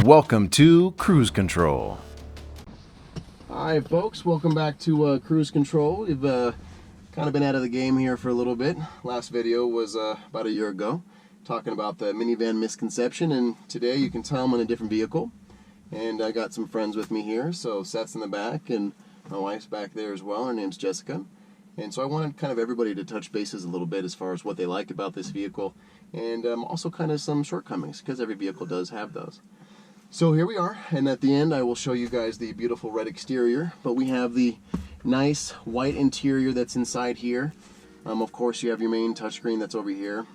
Welcome to Cruise Control. Hi folks, welcome back to Cruise Control. We've kind of been out of the game here for a little bit. Last video was about a year ago, talking about the minivan misconception, and today you can tell I'm on a different vehicle. And I got some friends with me here, so Seth's in the back and my wife's back there as well. Her name's Jessica. And so I wanted kind of everybody to touch bases a little bit as far as what they like about this vehicle, and also kind of some shortcomings, because every vehicle does have those. So here we are, and at the end I will show you guys the beautiful red exterior, but we have the nice white interior that's inside here. Of course you have your main touchscreen that's over here.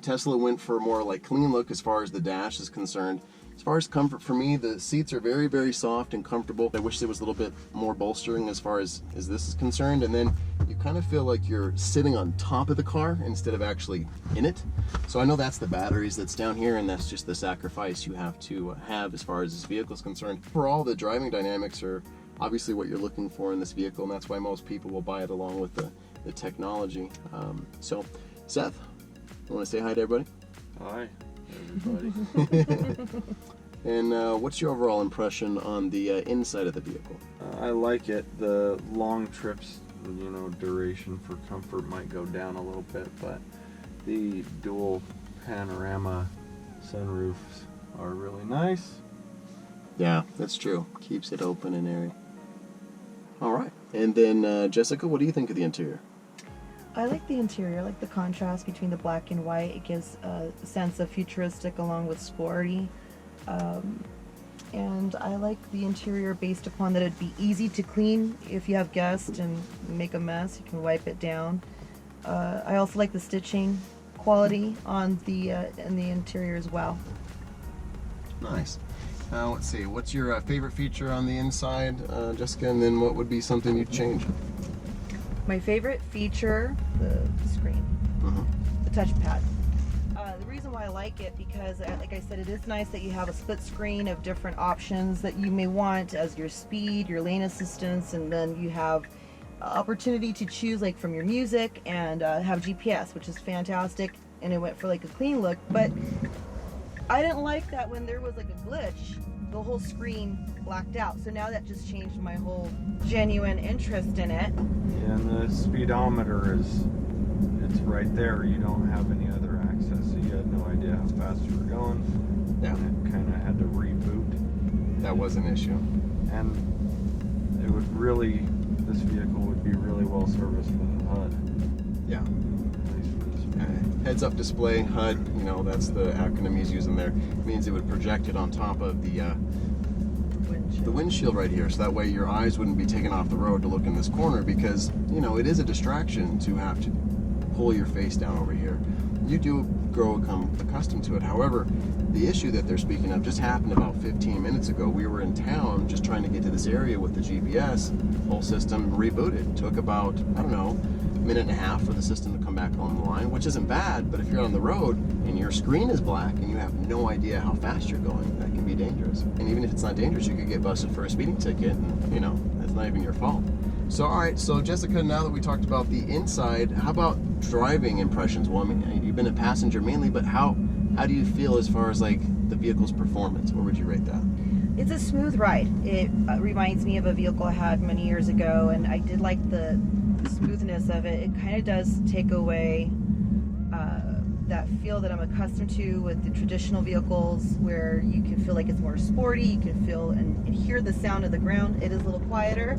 Tesla went for a more like clean look as far as the dash is concerned. As far as comfort for me, the seats are very, very soft and comfortable. I wish there was a little bit more bolstering as far as this is concerned, and then you kind of feel like you're sitting on top of the car instead of actually in it. So I know that's the batteries that's down here, and that's just the sacrifice you have to have as far as this vehicle is concerned. For all the driving dynamics are obviously what you're looking for in this vehicle, and that's why most people will buy it along with the technology. So Seth, you want to say hi to everybody? Hi everybody. And what's your overall impression on the inside of the vehicle? I like it. The long trips, you know, duration for comfort might go down a little bit, but the dual panorama sunroofs are really nice. Yeah, that's true. Keeps it open and airy. All right. And then Jessica, what do you think of the interior? I like the interior. I like the contrast between the black and white. It gives a sense of futuristic along with sporty. And I like the interior based upon that it'd be easy to clean if you have guests and make a mess. You can wipe it down. I also like the stitching quality on the in the interior as well. Nice. Let's see. What's your favorite feature on the inside, Jessica? And then what would be something you'd change? My favorite feature, the screen, the touchpad. The reason why I like it, because like I said, it is nice that you have a split screen of different options that you may want as your speed, your lane assistance, and then you have opportunity to choose like from your music and have GPS, which is fantastic, and it went for like a clean look. But I didn't like that when there was like a glitch, the whole screen blacked out. So now that just changed my whole genuine interest in it. Yeah, and the speedometer it's right there. You don't have any other access, so you had no idea how fast you were going. Yeah. And it kind of had to reboot. That was an issue. And it would really, this vehicle would be really well serviced with the HUD. Yeah. At least for this vehicle. Heads-up display, HUD, you know, that's the acronym he's using there. It means it would project it on top of the windshield right here, so that way your eyes wouldn't be taken off the road to look in this corner, because, you know, it is a distraction to have to pull your face down over here. You do become accustomed to it. However, the issue that they're speaking of just happened about 15 minutes ago. We were in town just trying to get to this area with the GPS. Whole system rebooted. Took about, I don't know, a minute and a half for the system to come back online, which isn't bad, but if you're on the road and your screen is black and you have no idea how fast you're going, that can be dangerous. And even if it's not dangerous, you could get busted for a speeding ticket, and, you know, that's not even your fault. So, all right, so Jessica, now that we talked about the inside, how about driving impressions? Well, I mean, you've been a passenger mainly, but how do you feel as far as like the vehicle's performance? Where would you rate that? It's a smooth ride. It reminds me of a vehicle I had many years ago, and I did like the smoothness of it. It kind of does take away that feel that I'm accustomed to with the traditional vehicles, where you can feel like it's more sporty. You can feel and hear the sound of the ground. It is a little quieter.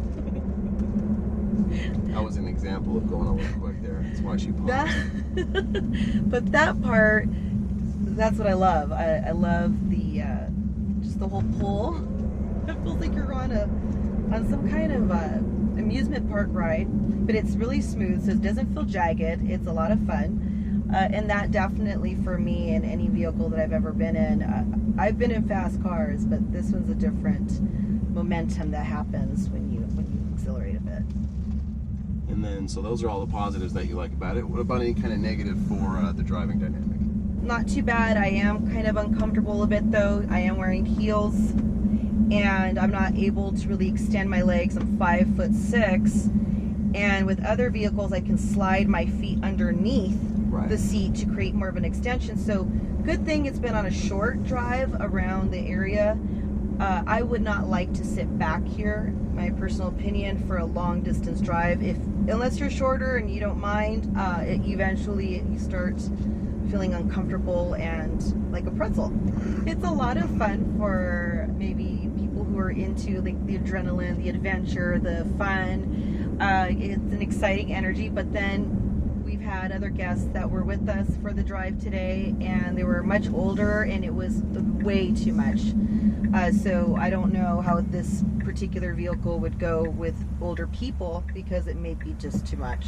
That was an example of going a little quick there. That's why she paused. But that part, that's what I love. I love the just the whole pull. It feels like you're on some kind of amusement park ride, but it's really smooth, so it doesn't feel jagged. It's a lot of fun, and that definitely for me in any vehicle that I've ever been in. I've been in fast cars, but this one's a different momentum that happens when you accelerate a bit. And then, so those are all the positives that you like about it. What about any kind of negative for the driving dynamic? Not too bad. I am kind of uncomfortable a bit though. I am wearing heels, and I'm not able to really extend my legs. I'm 5'6", and with other vehicles I can slide my feet underneath the seat to create more of an extension. So good thing it's been on a short drive around the area. I would not like to sit back here, my personal opinion, for a long distance drive. Unless you're shorter and you don't mind, eventually you start feeling uncomfortable and like a pretzel. It's a lot of fun for maybe people who are into like the adrenaline, the adventure, the fun. It's an exciting energy, but then we've had other guests that were with us for the drive today, and they were much older, and it was way too much. So I don't know how this particular vehicle would go with older people, because it may be just too much.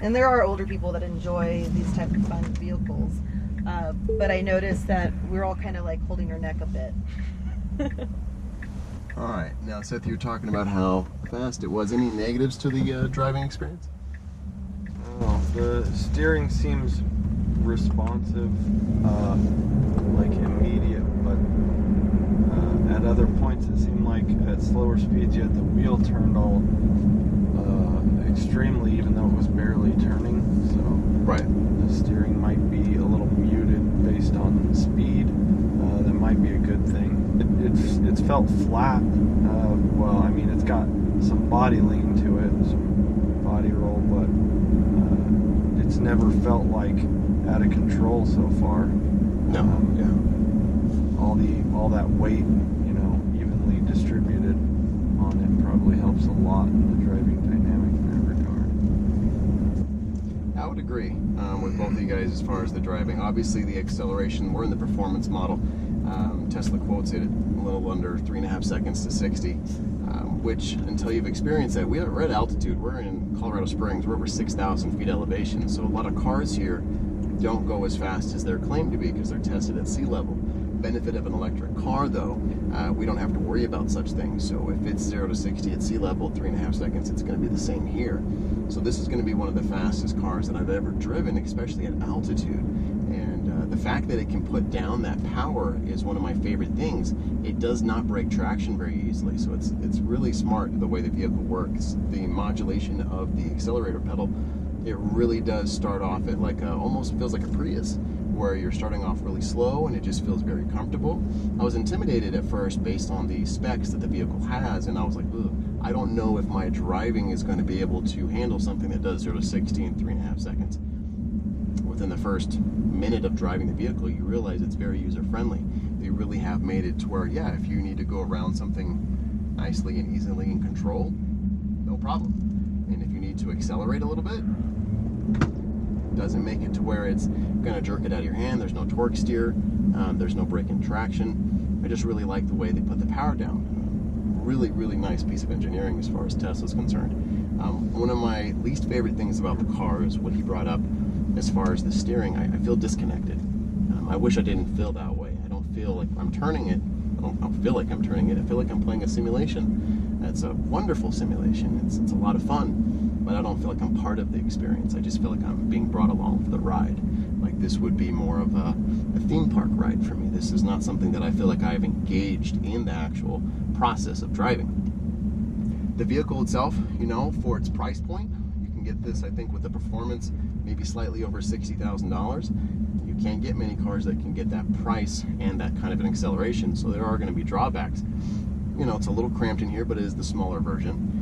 And there are older people that enjoy these type of fun vehicles. But I noticed that we're all kind of like holding our neck a bit. All right, now Seth, you're talking about how fast it was. Any negatives to the driving experience? Oh, the steering seems responsive, like immediate, but at other points it seemed like at slower speeds you had the wheel turned all extremely, even though it was barely turning. So Right. the steering might be a little muted based on speed. That might be a good thing. It's felt flat. Well, I mean, it's got some body lean to it, some body roll, but it's never felt like out of control so far. No. All that weight, evenly distributed on it probably helps a lot in the driving dynamic in that regard. I would agree with both of you guys as far as the driving. Obviously, the acceleration, we're in the performance model. Tesla quotes it a little under 3.5 seconds to 60, which, until you've experienced that, we're at altitude. We're in Colorado Springs. We're over 6,000 feet elevation. So a lot of cars here don't go as fast as they're claimed to be because they're tested at sea level. Benefit of an electric car, though, we don't have to worry about such things. So if it's 0 to 60 at sea level, 3.5 seconds, it's going to be the same here. So this is going to be one of the fastest cars that I've ever driven, especially at altitude. And the fact that it can put down that power is one of my favorite things. It does not break traction very easily, so it's really smart the way the vehicle works. The modulation of the accelerator pedal, it really does start off at like almost feels like a Prius, where you're starting off really slow and it just feels very comfortable. I was intimidated at first based on the specs that the vehicle has, and I was like, ugh, I don't know if my driving is going to be able to handle something that does 0 to 60 in 3.5 seconds. Within the first minute of driving the vehicle, you realize it's very user-friendly. They really have made it to where, yeah, if you need to go around something nicely and easily in control, no problem. And if you need to accelerate a little bit, doesn't make it to where it's gonna jerk it out of your hand. There's no torque steer, there's no brake-in traction. I just really like the way they put the power down. Really, really nice piece of engineering as far as Tesla's concerned. One of my least favorite things about the car is what he brought up as far as the steering. I feel disconnected. I wish I didn't feel that way. I don't feel like I'm turning it. I don't feel like I'm turning it. I feel like I'm playing a simulation. It's a wonderful simulation. It's a lot of fun, but I don't feel like I'm part of the experience. I just feel like I'm being brought along for the ride. Like this would be more of a theme park ride for me. This is not something that I feel like I've engaged in the actual process of driving. The vehicle itself, for its price point, you can get this, I think, with the performance, maybe slightly over $60,000. You can't get many cars that can get that price and that kind of an acceleration, so there are going to be drawbacks. It's a little cramped in here, but it is the smaller version.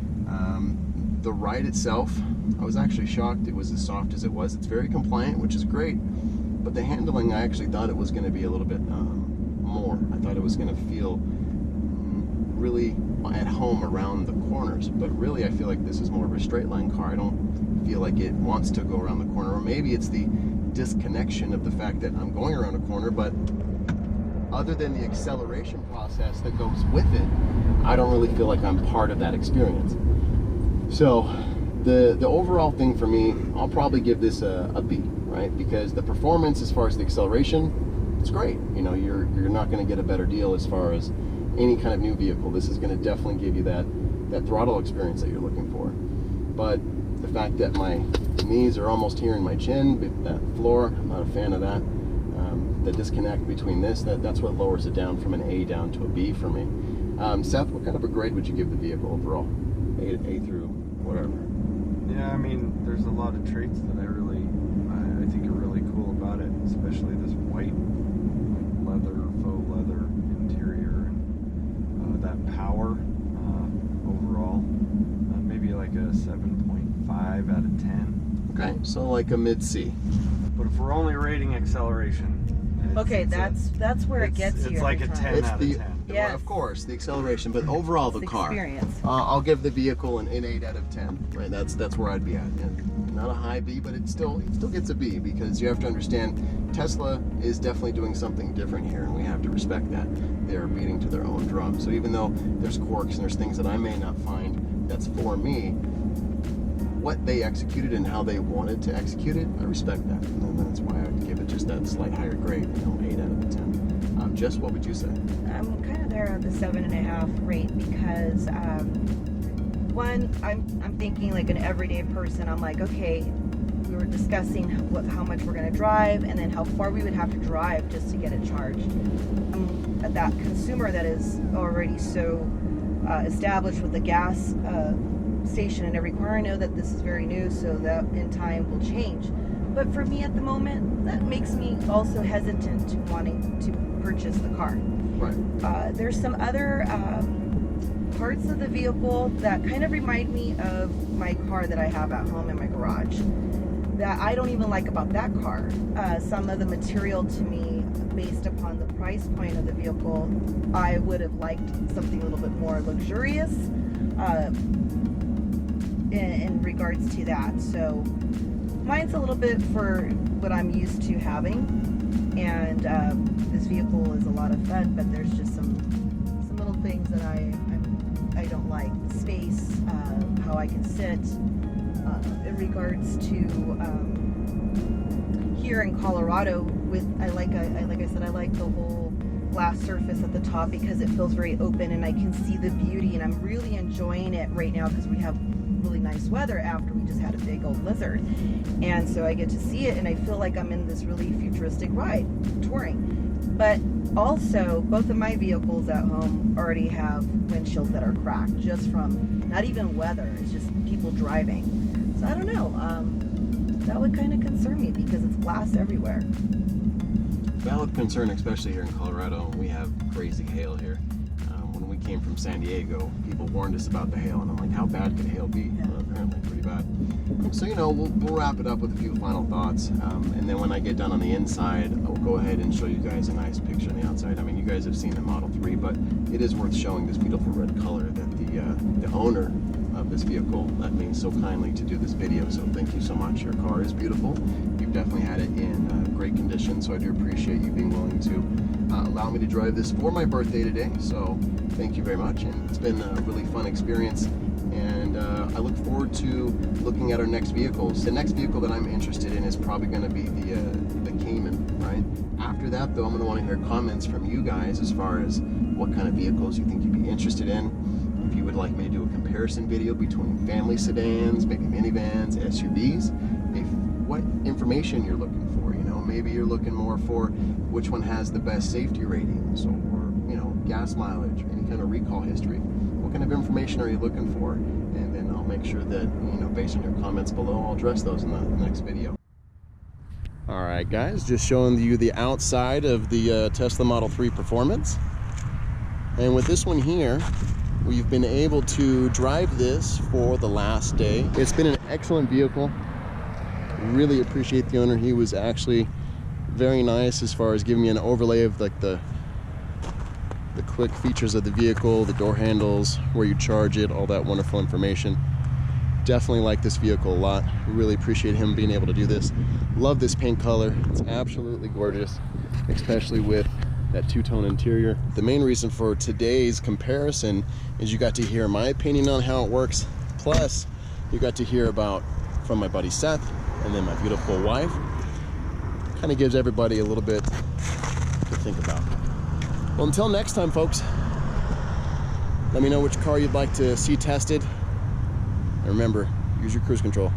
The ride itself, I was actually shocked it was as soft as it was. It's very compliant, which is great, but the handling, I actually thought it was going to be a little bit more. I thought it was going to feel really at home around the corners, but really I feel like this is more of a straight line car. I don't feel like it wants to go around the corner, or maybe it's the disconnection of the fact that I'm going around a corner, but other than the acceleration process that goes with it, I don't really feel like I'm part of that experience. So the overall thing for me, I'll probably give this a B, right? Because the performance as far as the acceleration, it's great. You're not going to get a better deal as far as any kind of new vehicle. This is going to definitely give you that throttle experience that you're looking for. But the fact that my knees are almost here in my chin, that floor, I'm not a fan of that. The disconnect between that's what lowers it down from an A down to a B for me. Seth, what kind of a grade would you give the vehicle overall? A through whatever. Yeah, I mean, there's a lot of traits that I think are really especially this white leather, faux leather interior, and that power overall, maybe like a 7.5 out of 10. Okay, so like a mid-C. But if we're only rating acceleration, Okay, that's where it gets you. It's like a 10 It's out the, of 10. Yes. Of course, the acceleration, but overall the car. Experience. I'll give the vehicle an 8 out of 10. Right, that's where I'd be at. And not a high B, but it still gets a B, because you have to understand Tesla is definitely doing something different here, and we have to respect that. They're beating to their own drum. So even though there's quirks and there's things that I may not find that's for me, what they executed and how they wanted to execute it, I respect that, and that's why I would give it just that slight higher grade, 8 out of 10. Jess, what would you say? I'm kind of there at the 7.5 rate because one, I'm thinking like an everyday person. I'm like, okay, we were discussing how much we're going to drive and then how far we would have to drive just to get it charged. I'm that consumer that is already so established with the gas station in every car. I know that this is very new, so that in time will change. But for me at the moment, that makes me also hesitant to wanting to purchase the car. Right. There's some other parts of the vehicle that kind of remind me of my car that I have at home in my garage that I don't even like about that car. Some of the material to me, based upon the price point of the vehicle, I would have liked something a little bit more luxurious in regards to that. So mine's a little bit for what I'm used to having, and this vehicle is a lot of fun, but there's just some little things that I don't like. The space, how I can sit, in regards to here in Colorado. Like I said, I like the whole glass surface at the top because it feels very open and I can see the beauty, and I'm really enjoying it right now because we have really nice weather after we just had a big old blizzard, and so I get to see it and I feel like I'm in this really futuristic ride touring. But also both of my vehicles at home already have windshields that are cracked just from not even weather, it's just people driving. So I don't know, that would kind of concern me because it's glass everywhere. Valid concern, especially here in Colorado. We have crazy hail here. When we came from San Diego, people warned us about the hail, and I'm like, how bad could hail be? Yeah. Well, apparently pretty bad. So, we'll wrap it up with a few final thoughts, and then when I get done on the inside, I'll go ahead and show you guys a nice picture on the outside. I mean, you guys have seen the Model 3, but it is worth showing this beautiful red color that the owner of this vehicle let me so kindly to do this video. So thank you so much. Your car is beautiful. You've definitely had it in great condition, so I do appreciate you being willing to allow me to drive this for my birthday today. So thank you very much, and it's been a really fun experience, and I look forward to looking at our next vehicles. The next vehicle that I'm interested in is probably going to be the Cayman, right? After that, though, I'm going to want to hear comments from you guys as far as what kind of vehicles you think you'd be interested in. If you would like me to do a comparison video between family sedans, maybe minivans, SUVs, what information you're looking for. Maybe you're looking more for which one has the best safety ratings, or gas mileage, any kind of recall history. What kind of information are you looking for? And then I'll make sure that, based on your comments below, I'll address those in the next video. All right, guys, just showing you the outside of the Tesla Model 3 Performance. And with this one here, we've been able to drive this for the last day. It's been an excellent vehicle. Really appreciate the owner. He was actually very nice as far as giving me an overlay of like the quick features of the vehicle, the door handles, where you charge it, all that wonderful information. Definitely like this vehicle a lot. Really appreciate him being able to do this. Love this paint color. It's absolutely gorgeous, especially with that two-tone interior. The main reason for today's comparison is you got to hear my opinion on how it works, plus you got to hear about from my buddy Seth and then my beautiful wife. Kind of gives everybody a little bit to think about. Well, until next time, folks, let me know which car you'd like to see tested. And remember, use your cruise control.